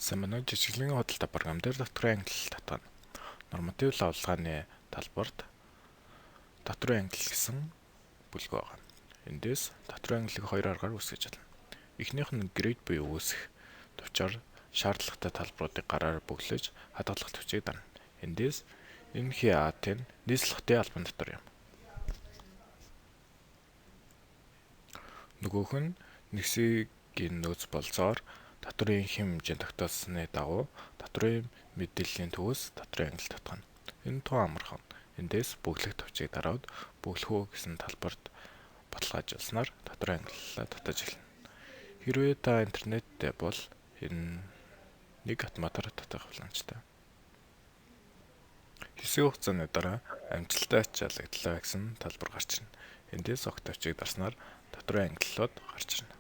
Самбаны жижиглэн худалдаа програм дээр доторх англи татвар нь норматив лавлгааны талбарт доторх англи гэсэн бүлэг байгаа. Эндээс доторх англиг хоёр аргаар үүсгэж чадна. Эхнийх нь грейд буюу үүсэх төвчээр шаардлагатай талбаруудыг гараар бөглөж хадгалах төвчийг дарна. Эндээс NHAT-ийн нийслэлийн албан татвар юм. Нөгөөх нь нэгсийн нөөц болцоор татврын хэмжээнд тогтоосны дагуу татврын мэдээллийн төвөөс доторх англи татгана. Энэ тун амархан. Эндээс бөглөх төвчийг дараад бөглөх үү гэсэн талбарт баталгаажуулснаар доторх англилаа татаж эхэлнэ. Хэрвээ та интернеттэй бол энэ нэг автоматар татах боломжтой. Хэсэг хугацааны дараа амжилттай ачааллагдлаа гэсэн талбар гарч ирнэ. Эндээс огт төвчийг дарснаар доторх англилууд гарч ирнэ.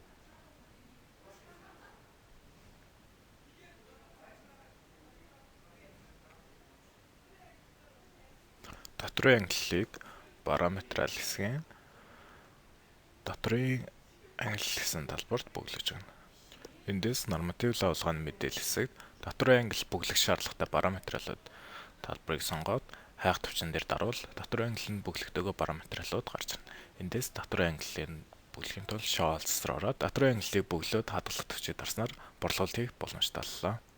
Доторх англилыг параметрал хэсгийн доторх англи гэсэн талбарт бөглөж өгнө. Эндээс норматив лавлгааны мэдээлэл хэсэгт доторх англи бөглөх шаардлагатай параметралууд талбарыг сонгоод хайх төвчин дээр дарвал доторх англи нь бөглөгдөгөө параметралууд гарч ирнэ. Эндээс доторх английн бөглөхийн тулд show алцраад доторх англиг бөглөөд хадгалах төвчийг дарснаар борлуулалт хийх боломжтой боллоо.